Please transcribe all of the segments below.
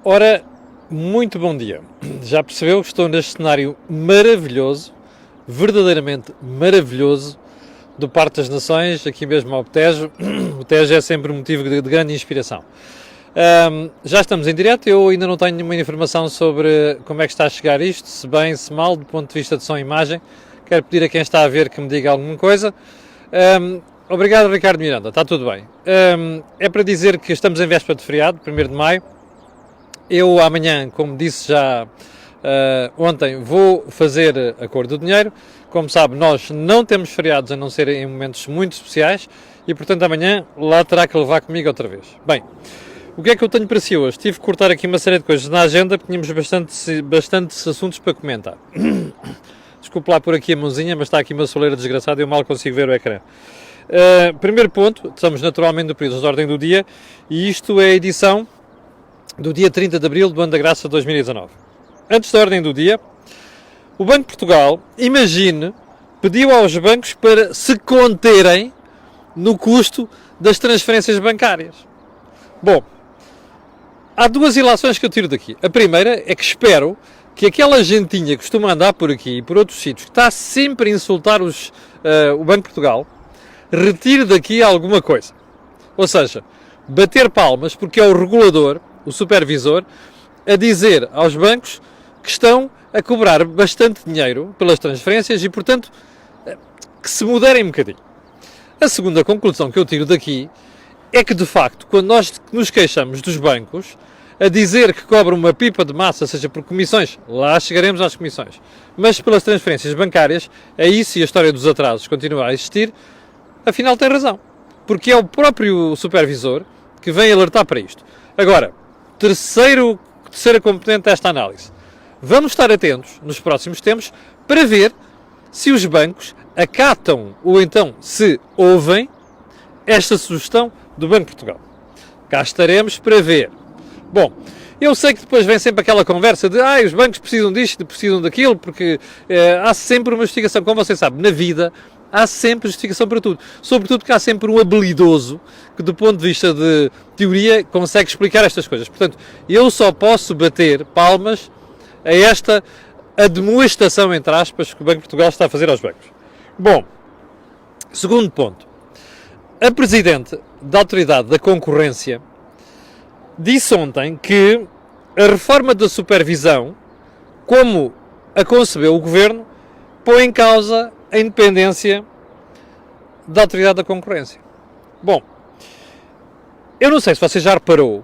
Ora, muito bom dia. Já percebeu que estou neste cenário maravilhoso, verdadeiramente maravilhoso, do Parque das Nações, aqui mesmo ao Tejo. O Tejo é sempre um motivo de grande inspiração. Já estamos em direto, eu ainda não tenho nenhuma informação sobre como é que está a chegar isto, se bem, se mal, do ponto de vista de som e imagem. Quero pedir a quem está a ver que me diga alguma coisa. Obrigado, Ricardo Miranda, está tudo bem. É para dizer que estamos em véspera de feriado, 1º de maio. Eu amanhã, como disse já ontem, vou fazer a cor do dinheiro. Como sabe, nós não temos feriados a não ser em momentos muito especiais e, portanto, amanhã lá terá que levar comigo outra vez. Bem, o que é que eu tenho para si hoje? Tive que cortar aqui uma série de coisas na agenda porque tínhamos bastantes assuntos para comentar. Desculpe lá por aqui a mãozinha, mas está aqui uma soleira desgraçada e eu mal consigo ver o ecrã. Primeiro ponto, estamos naturalmente no período de ordem do dia e isto é a edição do dia 30 de Abril do ano da Graça de 2019. Antes da ordem do dia, o Banco de Portugal, imagine, pediu aos bancos para se conterem no custo das transferências bancárias. Bom, há duas ilações que eu tiro daqui. A primeira é que espero que aquela gentinha que costuma andar por aqui e por outros sítios, que está sempre a insultar o Banco de Portugal, retire daqui alguma coisa. Ou seja, bater palmas, porque é o regulador, o supervisor, a dizer aos bancos que estão a cobrar bastante dinheiro pelas transferências e, portanto, que se moderem um bocadinho. A segunda conclusão que eu tiro daqui é que, de facto, quando nós nos queixamos dos bancos, a dizer que cobram uma pipa de massa, seja por comissões, lá chegaremos às comissões, mas pelas transferências bancárias, aí sim a história dos atrasos continua a existir, afinal tem razão. Porque é o próprio supervisor que vem alertar para isto. Agora, terceira componente desta análise. Vamos estar atentos nos próximos tempos para ver se os bancos acatam ou então se ouvem esta sugestão do Banco de Portugal. Cá estaremos para ver. Bom, eu sei que depois vem sempre aquela conversa de os bancos precisam disto, precisam daquilo, porque há sempre uma justificação. Como você sabe, na vida há sempre justificação para tudo. Sobretudo porque há sempre um habilidoso que, do ponto de vista de teoria, consegue explicar estas coisas. Portanto, eu só posso bater palmas a esta admoestação, entre aspas, que o Banco de Portugal está a fazer aos bancos. Bom, segundo ponto. A Presidente da Autoridade da Concorrência disse ontem que a reforma da supervisão, como a concebeu o Governo, põe em causa a independência da Autoridade da Concorrência. Bom, eu não sei se você já reparou,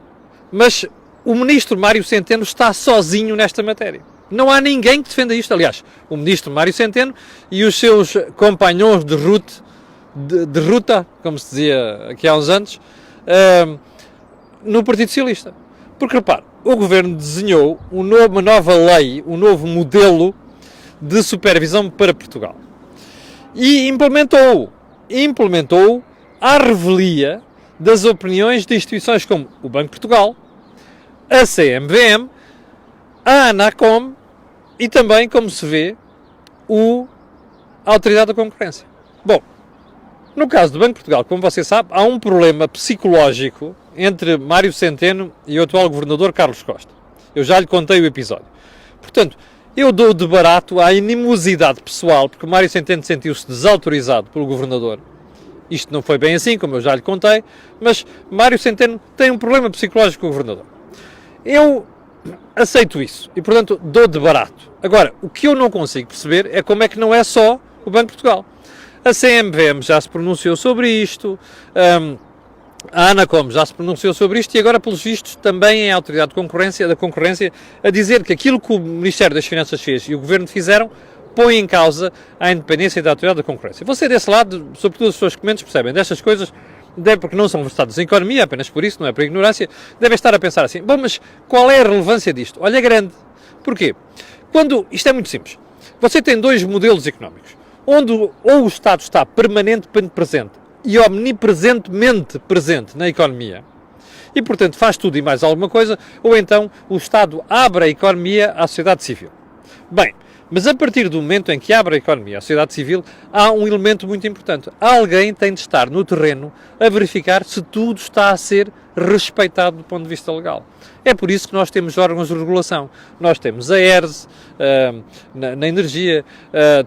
mas o Ministro Mário Centeno está sozinho nesta matéria. Não há ninguém que defenda isto. Aliás, o Ministro Mário Centeno e os seus companhões de ruta, como se dizia aqui há uns anos, no Partido Socialista. Porque, repare, o Governo desenhou uma nova lei, um novo modelo de supervisão para Portugal. E implementou à revelia das opiniões de instituições como o Banco de Portugal, a CMVM, a ANACOM e também, como se vê, a Autoridade da Concorrência. Bom, no caso do Banco de Portugal, como você sabe, há um problema psicológico entre Mário Centeno e o atual governador Carlos Costa. Eu já lhe contei o episódio. Portanto, eu dou de barato à animosidade pessoal, porque o Mário Centeno sentiu-se desautorizado pelo governador. Isto não foi bem assim, como eu já lhe contei, mas Mário Centeno tem um problema psicológico com o governador. Eu aceito isso e, portanto, dou de barato. Agora, o que eu não consigo perceber é como é que não é só o Banco de Portugal. A CMVM já se pronunciou sobre isto, a ANACOM já se pronunciou sobre isto e agora, pelos vistos, também é a Autoridade da Concorrência a dizer que aquilo que o Ministério das Finanças fez e o Governo fizeram põe em causa a independência da Autoridade da Concorrência. Você, desse lado, sobretudo as pessoas que menos percebem destas coisas, porque não são versados em economia, apenas por isso, não é por ignorância, devem estar a pensar assim, bom, mas qual é a relevância disto? Olha, é grande. Porquê? Isto é muito simples. Você tem dois modelos económicos, onde ou o Estado está permanentemente presente e omnipresentemente presente na economia, e, portanto, faz tudo e mais alguma coisa, ou então o Estado abre a economia à sociedade civil. Bem, Mas a partir do momento em que abre a economia, a sociedade civil, há um elemento muito importante. Alguém tem de estar no terreno a verificar se tudo está a ser respeitado do ponto de vista legal. É por isso que nós temos órgãos de regulação. Nós temos a ERS, na energia,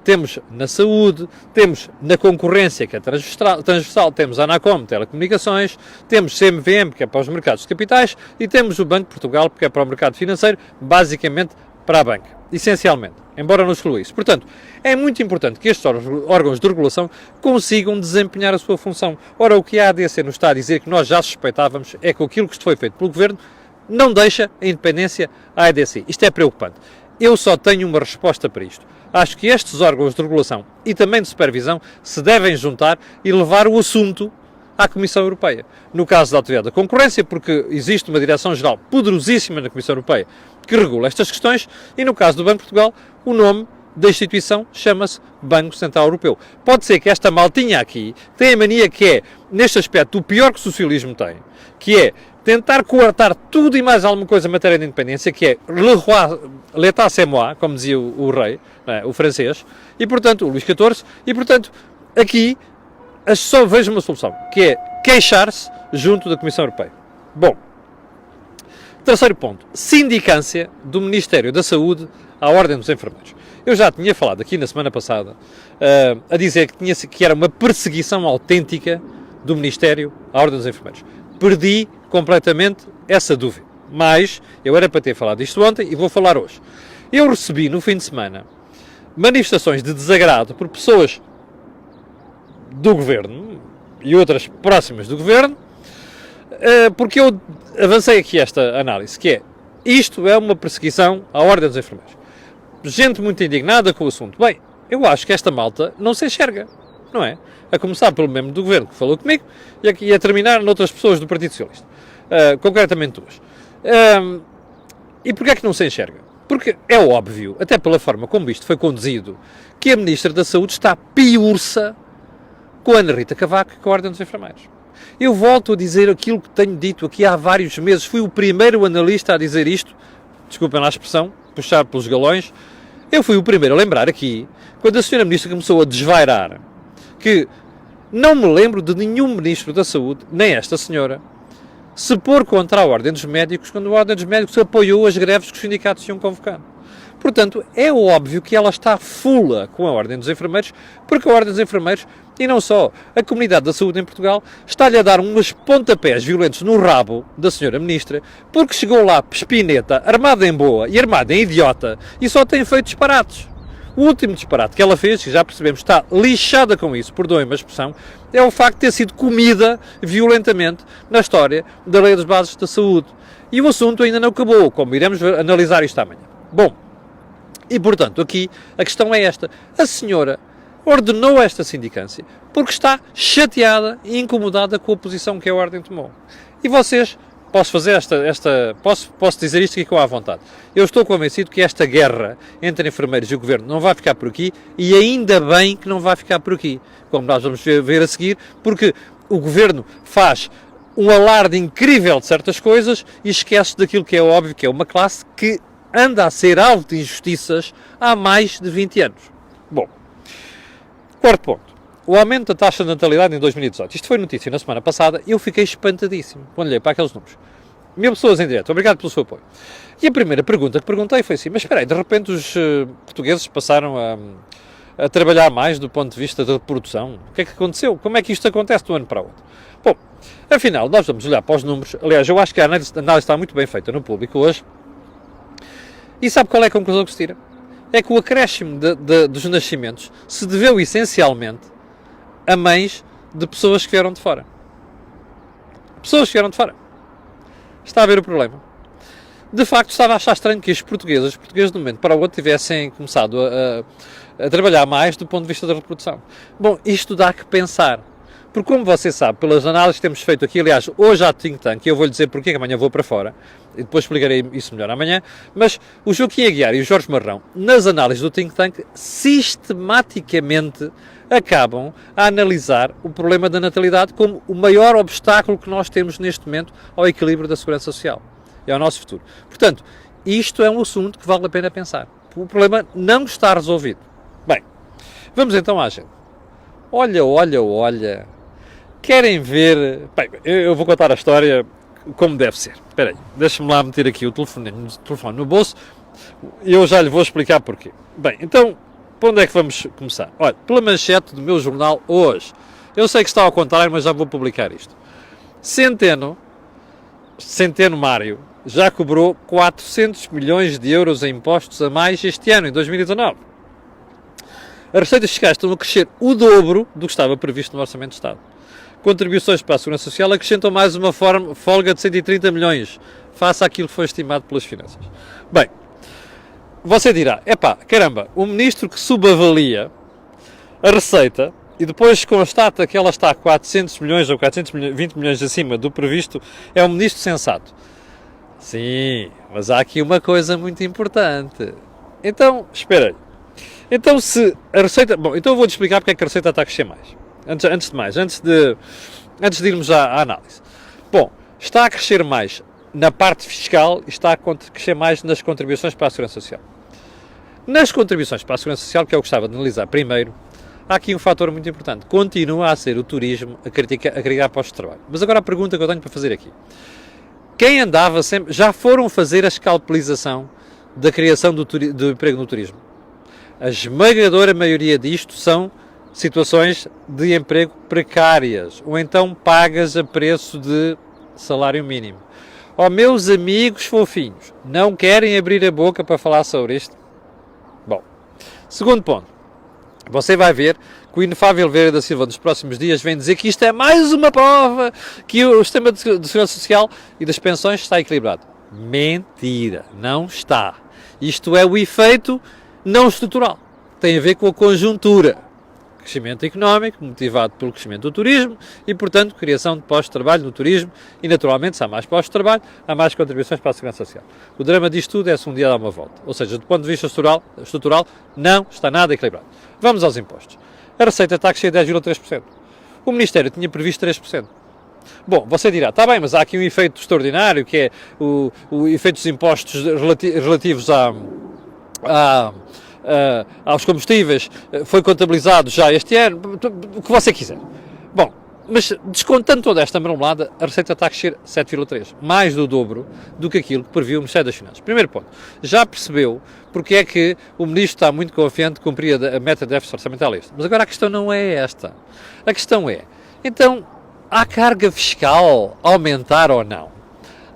temos na saúde, temos na concorrência, que é transversal, temos a ANACOM, telecomunicações, temos CMVM, que é para os mercados de capitais, e temos o Banco de Portugal, que é para o mercado financeiro, basicamente para a banca, essencialmente, embora não exclua isso. Portanto, é muito importante que estes órgãos de regulação consigam desempenhar a sua função. Ora, o que a ADC nos está a dizer, que nós já suspeitávamos, é que aquilo que foi feito pelo Governo não deixa a independência à ADC. Isto é preocupante. Eu só tenho uma resposta para isto. Acho que estes órgãos de regulação e também de supervisão se devem juntar e levar o assunto à Comissão Europeia. No caso da Autoridade da Concorrência, porque existe uma direção-geral poderosíssima na Comissão Europeia que regula estas questões, e no caso do Banco de Portugal, o nome da instituição chama-se Banco Central Europeu. Pode ser que esta maltinha aqui tenha a mania que é, neste aspecto, o pior que o socialismo tem, que é tentar coartar tudo e mais alguma coisa em matéria de independência, que é l'état c'est moi, como dizia o rei, o francês, e portanto, o Luís XIV, e portanto, aqui só vejo uma solução, que é queixar-se junto da Comissão Europeia. Bom, terceiro ponto, sindicância do Ministério da Saúde à Ordem dos Enfermeiros. Eu já tinha falado aqui na semana passada a dizer que era uma perseguição autêntica do Ministério à Ordem dos Enfermeiros. Perdi completamente essa dúvida, mas eu era para ter falado isto ontem e vou falar hoje. Eu recebi no fim de semana manifestações de desagrado por pessoas do Governo e outras próximas do Governo, porque eu avancei aqui esta análise, que é, isto é uma perseguição à Ordem dos Enfermeiros. Gente muito indignada com o assunto. Bem, eu acho que esta malta não se enxerga, não é? A começar pelo membro do Governo que falou comigo e a terminar noutras pessoas do Partido Socialista. Concretamente duas. E porquê é que não se enxerga? Porque é óbvio, até pela forma como isto foi conduzido, que a Ministra da Saúde está piurça com a Ana Rita Cavaco e com a Ordem dos Enfermeiros. Eu volto a dizer aquilo que tenho dito aqui há vários meses. Fui o primeiro analista a dizer isto. Desculpem lá a expressão, puxar pelos galões. Eu fui o primeiro a lembrar aqui, quando a Sra. Ministra começou a desvairar, que não me lembro de nenhum Ministro da Saúde, nem esta senhora, se pôr contra a Ordem dos Médicos, quando a Ordem dos Médicos apoiou as greves que os sindicatos tinham convocado. Portanto, é óbvio que ela está fula com a Ordem dos Enfermeiros, porque a Ordem dos Enfermeiros, e não só, a comunidade da saúde em Portugal, está-lhe a dar uns pontapés violentos no rabo da senhora Ministra, porque chegou lá Espineta, armada em boa e armada em idiota, e só tem feito disparates. O último disparate que ela fez, que já percebemos está lixada com isso, perdoem-me a expressão, é o facto de ter sido comida violentamente na história da Lei das Bases da Saúde. E o assunto ainda não acabou, como iremos analisar isto amanhã. Bom, e portanto aqui a questão é esta. A senhora ordenou esta sindicância porque está chateada e incomodada com a posição que a Ordem tomou. E vocês... Posso dizer isto aqui com à vontade. Eu estou convencido que esta guerra entre enfermeiros e o Governo não vai ficar por aqui, e ainda bem que não vai ficar por aqui, como nós vamos ver a seguir, porque o Governo faz um alarde incrível de certas coisas e esquece daquilo que é óbvio, que é uma classe que anda a ser alvo de injustiças há mais de 20 anos. Bom, quarto ponto. O aumento da taxa de natalidade em 2018. Isto foi notícia na semana passada e eu fiquei espantadíssimo quando olhei para aqueles números. 1000 pessoas em direto. Obrigado pelo seu apoio. E a primeira pergunta que perguntei foi assim, mas espera aí, de repente os portugueses passaram a trabalhar mais do ponto de vista da reprodução? O que é que aconteceu? Como é que isto acontece de um ano para o outro? Bom, afinal, nós vamos olhar para os números. Aliás, eu acho que a análise está muito bem feita no público hoje. E sabe qual é a conclusão que se tira? É que o acréscimo dos nascimentos se deveu essencialmente a mães de pessoas que vieram de fora. Pessoas que vieram de fora. Está a ver o problema. De facto, estava a achar estranho que os portugueses de um momento para o outro tivessem começado a trabalhar mais do ponto de vista da reprodução. Bom, isto dá que pensar. Porque como você sabe, pelas análises que temos feito aqui, aliás, hoje há Think Tank, e eu vou-lhe dizer porque que amanhã vou para fora, e depois explicarei isso melhor amanhã, mas o Joaquim Aguiar e o Jorge Marrão, nas análises do Think Tank, sistematicamente acabam a analisar o problema da natalidade como o maior obstáculo que nós temos neste momento ao equilíbrio da segurança social e ao nosso futuro. Portanto, isto é um assunto que vale a pena pensar. o problema não está resolvido. Bem, vamos então à agenda. Olha. Querem ver... Bem, eu vou contar a história como deve ser. Espera aí, deixa-me lá meter aqui o telefone no bolso e eu já lhe vou explicar porquê. Bem, então, por onde é que vamos começar? Olha, pela manchete do meu jornal hoje. Eu sei que está ao contrário, mas já vou publicar isto. Centeno Mário já cobrou 400 milhões de euros em impostos a mais este ano, em 2019. As receitas fiscais estão a crescer o dobro do que estava previsto no Orçamento de Estado. Contribuições para a Segurança Social acrescentam mais uma folga de 130 milhões, face àquilo que foi estimado pelas finanças. Bem, você dirá, caramba, o ministro que subavalia a receita e depois constata que ela está a 400 milhões ou 420 milhões acima do previsto, é um ministro sensato. Sim, mas há aqui uma coisa muito importante. Então, espera aí. Então, se a receita... Bom, então eu vou-te explicar porque é que a receita está a crescer mais. Antes de irmos à análise. Bom, está a crescer mais na parte fiscal e está a crescer mais nas contribuições para a Segurança Social. Nas contribuições para a Segurança Social, que eu gostava de analisar primeiro, há aqui um fator muito importante. Continua a ser o turismo a criar postos de trabalho. Mas agora a pergunta que eu tenho para fazer aqui. Quem andava sempre... Já foram fazer a escalpelização da criação do emprego no turismo? A esmagadora maioria disto são situações de emprego precárias, ou então pagas a preço de salário mínimo. Meus amigos fofinhos, não querem abrir a boca para falar sobre isto? Bom, segundo ponto, você vai ver que o inefável Vieira da Silva nos próximos dias vem dizer que isto é mais uma prova que o sistema de segurança social e das pensões está equilibrado. Mentira, não está. Isto é o efeito não estrutural. Tem a ver com a conjuntura. Crescimento económico, motivado pelo crescimento do turismo e, portanto, criação de postos de trabalho no turismo e, naturalmente, se há mais postos de trabalho, há mais contribuições para a Segurança Social. O drama disto tudo é se um dia dá uma volta. Ou seja, do ponto de vista estrutural não está nada equilibrado. Vamos aos impostos. A receita está a crescer 10,3%. O Ministério tinha previsto 3%. Bom, você dirá, está bem, mas há aqui um efeito extraordinário, que é o efeito dos impostos relativos aos combustíveis, foi contabilizado já este ano, o que você quiser. Bom, mas descontando toda esta marmelada, a receita está a crescer 7,3%, mais do dobro do que aquilo que previu o Ministério das Finanças. Primeiro ponto, já percebeu porque é que o Ministro está muito confiante que cumpria a meta de déficit orçamental este. Mas agora a questão não é esta. A questão é, então, há carga fiscal a aumentar ou não?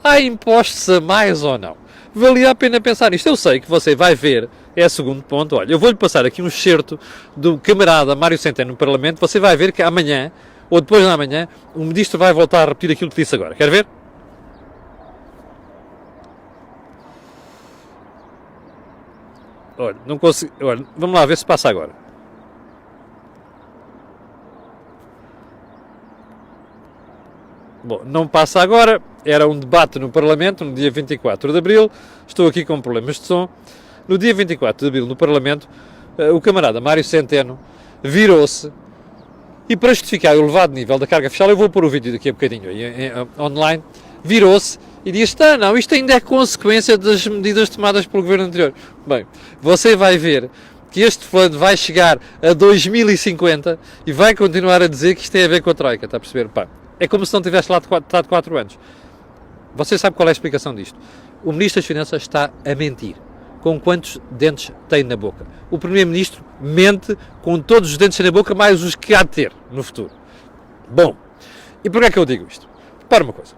Há impostos a mais ou não? Valia a pena pensar nisto. Eu sei que você vai ver, é o segundo ponto. Olha, eu vou-lhe passar aqui um excerto do camarada Mário Centeno no Parlamento. Você vai ver que amanhã, ou depois de amanhã, o Ministro vai voltar a repetir aquilo que disse agora. Quer ver? Olha, não consigo. Olha, vamos lá ver se passa agora. Bom, não passa agora. Era um debate no Parlamento no dia 24 de Abril. Estou aqui com problemas de som. No dia 24 de Abril, no Parlamento, o camarada Mário Centeno virou-se e, para justificar o elevado nível da carga fiscal, eu vou pôr o vídeo daqui a bocadinho online, virou-se e disse, não, isto ainda é consequência das medidas tomadas pelo governo anterior. Bem, você vai ver que este plano vai chegar a 2050 e vai continuar a dizer que isto tem a ver com a Troika, está a perceber? Pá, é como se não tivesse lá estado 4 anos. Você sabe qual é a explicação disto? O Ministro das Finanças está a mentir. Com quantos dentes tem na boca? O Primeiro-Ministro mente com todos os dentes na boca, mais os que há de ter no futuro. Bom, e porquê é que eu digo isto? Repara uma coisa.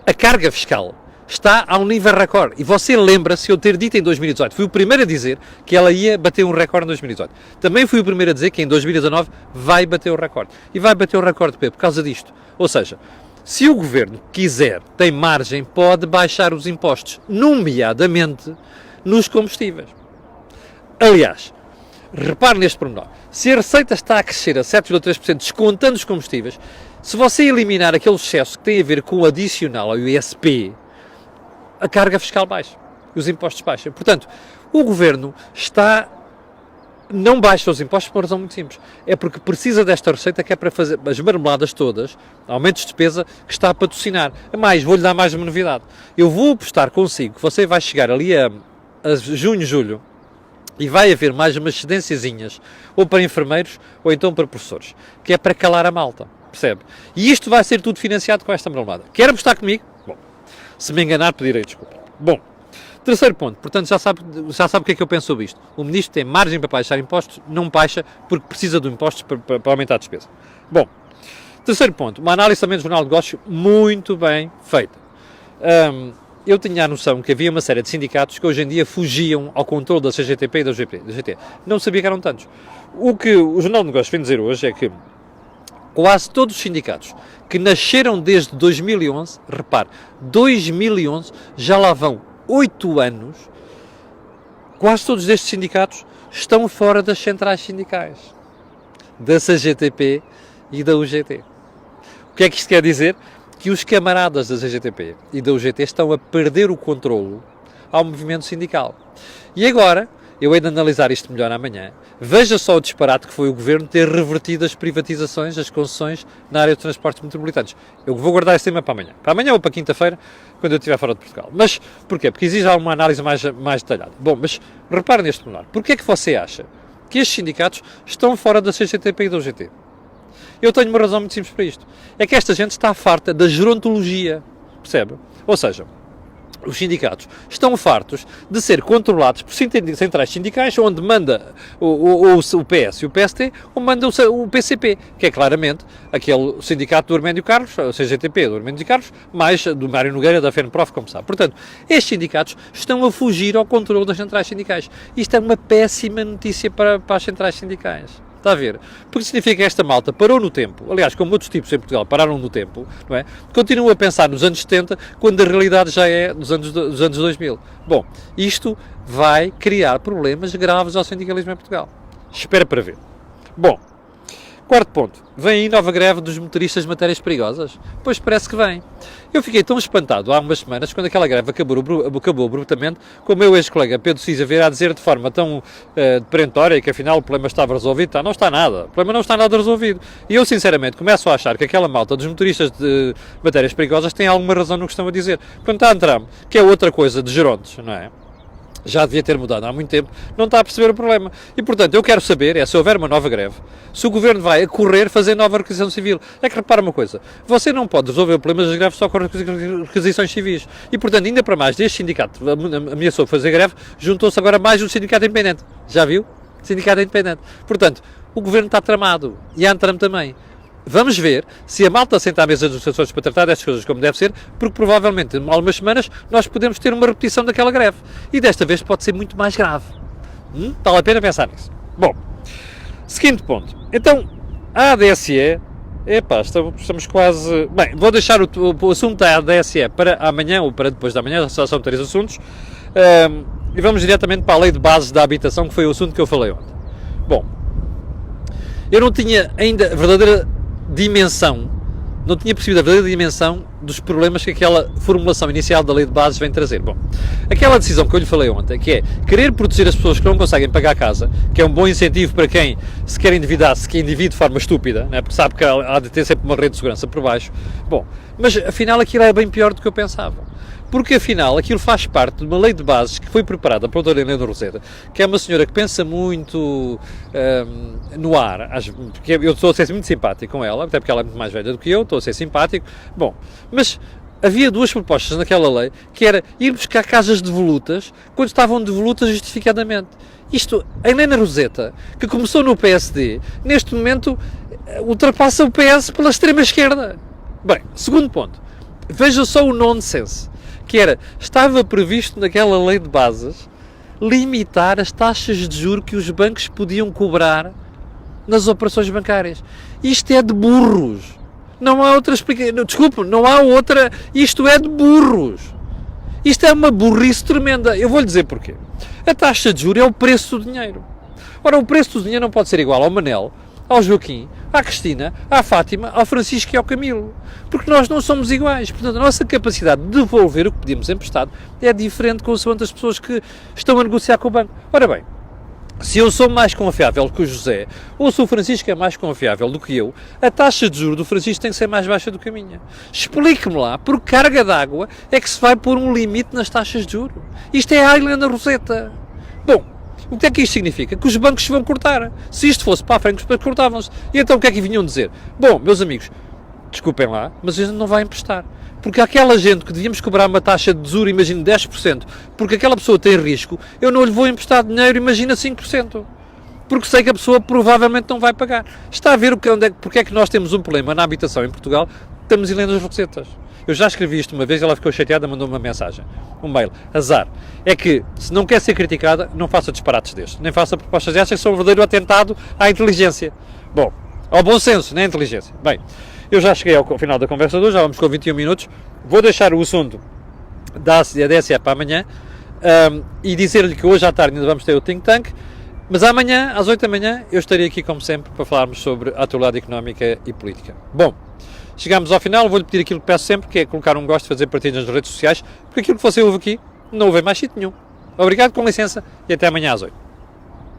A carga fiscal está a um nível recorde. E você lembra-se eu ter dito em 2018, fui o primeiro a dizer que ela ia bater um recorde em 2018. Também fui o primeiro a dizer que em 2019 vai bater o recorde. E vai bater o recorde por causa disto. Ou seja, se o Governo quiser, tem margem, pode baixar os impostos, nomeadamente nos combustíveis. Aliás, repare neste pormenor, se a receita está a crescer a 7,3% descontando os combustíveis, se você eliminar aquele excesso que tem a ver com o adicional ao ISP, a carga fiscal baixa, e os impostos baixam. Portanto, o Governo não baixa os impostos por uma razão muito simples. É porque precisa desta receita que é para fazer as marmeladas todas, aumentos de despesa, que está a patrocinar. A mais, vou-lhe dar mais uma novidade. Eu vou apostar consigo que você vai chegar ali a junho, julho, e vai haver mais umas cedênciazinhas, ou para enfermeiros, ou então para professores, que é para calar a malta, percebe? E isto vai ser tudo financiado com esta marmelada. Quer apostar comigo? Bom, se me enganar, pedirei desculpa. Bom, terceiro ponto, portanto, já sabe o que é que eu penso sobre isto. O Ministro tem margem para baixar impostos, não baixa, porque precisa de impostos para aumentar a despesa. Bom, terceiro ponto, uma análise também do Jornal de Negócios muito bem feita. Eu tinha a noção que havia uma série de sindicatos que hoje em dia fugiam ao controle da CGTP e da GT. Não sabia que eram tantos. O que o Jornal de Negócios vem dizer hoje é que quase todos os sindicatos que nasceram desde 2011, repare, 2011, já lá vão 8 anos, quase todos estes sindicatos estão fora das centrais sindicais, da CGTP e da UGT. O que é que isto quer dizer? Que os camaradas da CGTP e da UGT estão a perder o controlo ao movimento sindical. E agora, eu hei de analisar isto melhor amanhã, veja só o disparate que foi o Governo ter revertido as privatizações, as concessões na área dos transportes metropolitanos. Eu vou guardar esse tema para amanhã. Para amanhã ou para quinta-feira, quando eu estiver fora de Portugal. Mas, porquê? Porque exige uma análise mais detalhada. Bom, mas repare neste menor. Porquê é que você acha que estes sindicatos estão fora da CGTP e da UGT? Eu tenho uma razão muito simples para isto. É que esta gente está farta da gerontologia, percebe? Ou seja, os sindicatos estão fartos de ser controlados por centrais sindicais onde manda o PS e o PST ou manda o PCP, que é claramente aquele sindicato do Arménio Carlos, o CGTP do Arménio Carlos, mais do Mário Nogueira da FENPROF, como sabe. Portanto, estes sindicatos estão a fugir ao controle das centrais sindicais. Isto é uma péssima notícia para as centrais sindicais. Está a ver? Porque significa que esta malta parou no tempo. Aliás, como outros tipos em Portugal pararam no tempo, não é? Continuam a pensar nos anos 70, quando a realidade já é dos anos 2000. Bom, isto vai criar problemas graves ao sindicalismo em Portugal. Espera para ver. Bom, quarto ponto. Vem aí nova greve dos motoristas de matérias perigosas? Pois parece que vem. Eu fiquei tão espantado há umas semanas, quando aquela greve acabou abruptamente, com o meu ex-colega Pedro Cisa vir a dizer de forma tão perentória que afinal o problema estava resolvido. Tá, não está nada. O problema não está nada resolvido. E eu, sinceramente, começo a achar que aquela malta dos motoristas de matérias perigosas tem alguma razão no que estão a dizer. Quando está a entrar, que é outra coisa de gerontes, não é? Já devia ter mudado há muito tempo, não está a perceber o problema. E, portanto, eu quero saber, se houver uma nova greve, se o Governo vai a correr fazer nova requisição civil. É que repara uma coisa, você não pode resolver o problema das greves só com requisições civis. E, portanto, ainda para mais, deste sindicato ameaçou fazer greve, juntou-se agora mais um sindicato independente. Já viu? Sindicato independente. Portanto, o Governo está tramado. E a Antram também. Vamos ver se a malta senta à mesa dos assessores para tratar destas coisas como deve ser, porque provavelmente em algumas semanas nós podemos ter uma repetição daquela greve. E desta vez pode ser muito mais grave. Vale a pena pensar nisso. Bom, seguinte ponto. Então, a ADSE... estamos quase... Bem, vou deixar o assunto da ADSE para amanhã ou para depois da amanhã, só são 3 assuntos. E vamos diretamente para a lei de bases da habitação, que foi o assunto que eu falei ontem. Bom, eu não tinha ainda a verdadeira dimensão, não tinha percebido a verdadeira dimensão dos problemas que aquela formulação inicial da lei de bases vem trazer. Bom, aquela decisão que eu lhe falei ontem, que é querer proteger as pessoas que não conseguem pagar a casa, que é um bom incentivo para quem se quer endividar, se quer endividar de forma estúpida, né? Porque sabe que há de ter sempre uma rede de segurança por baixo. Bom, mas afinal aquilo é bem pior do que eu pensava. Porque afinal aquilo faz parte de uma lei de bases que foi preparada pela doutora Helena Roseta, que é uma senhora que pensa muito no ar, porque eu estou a ser muito simpático com ela, até porque ela é muito mais velha do que eu, estou a ser simpático. Bom, mas havia 2 propostas naquela lei, que era ir buscar casas devolutas quando estavam devolutas justificadamente. Isto, a Helena Roseta, que começou no PSD, neste momento ultrapassa o PS pela extrema-esquerda. Bem, segundo ponto, veja só o nonsense. Que era, estava previsto naquela lei de bases limitar as taxas de juros que os bancos podiam cobrar nas operações bancárias. Isto é de burros. Não há outra explicação. Desculpe, não há outra. Isto é de burros. Isto é uma burrice tremenda. Eu vou-lhe dizer porquê. A taxa de juros é o preço do dinheiro. Ora, o preço do dinheiro não pode ser igual ao Manel, ao Joaquim, à Cristina, à Fátima, ao Francisco e ao Camilo. Porque nós não somos iguais. Portanto, a nossa capacidade de devolver o que pedimos emprestado é diferente consoante as pessoas que estão a negociar com o banco. Ora bem, Se eu sou mais confiável que o José, ou se o Francisco é mais confiável do que eu, a taxa de juros do Francisco tem que ser mais baixa do que a minha. Explique-me lá, por que carga d'água é que se vai pôr um limite nas taxas de juros? Isto é a Ilha na Roseta. Bom, o que é que isto significa? Que os bancos se vão cortar. Se isto fosse para a frente, os bancos cortavam-se. E então o que é que vinham dizer? Bom, meus amigos, desculpem lá, mas a gente não vai emprestar. Porque aquela gente que devíamos cobrar uma taxa de juros, imagino 10%, porque aquela pessoa tem risco, eu não lhe vou emprestar dinheiro, imagina 5%. Porque sei que a pessoa provavelmente não vai pagar. Está a ver porque é que nós temos um problema na habitação em Portugal? Estamos em lendas rosetas. Eu já escrevi isto uma vez, ela ficou chateada, mandou-me uma mensagem, um mail. Azar. É que, se não quer ser criticada, não faça disparates destes. Nem faça propostas destas que são um verdadeiro atentado à inteligência. Bom, ao bom senso, nem à inteligência. Bem, eu já cheguei ao final da conversa de hoje, já vamos com 21 minutos. Vou deixar o assunto da DSE para amanhã e dizer-lhe que hoje à tarde ainda vamos ter o Think Tank, mas amanhã, às 8 da manhã, eu estarei aqui, como sempre, para falarmos sobre a atualidade económica e política. Bom, chegamos ao final, vou-lhe pedir aquilo que peço sempre, que é colocar um gosto, fazer partilhas nas redes sociais, porque aquilo que você ouve aqui, não ouve mais sítio nenhum. Obrigado, com licença, e até amanhã às 8.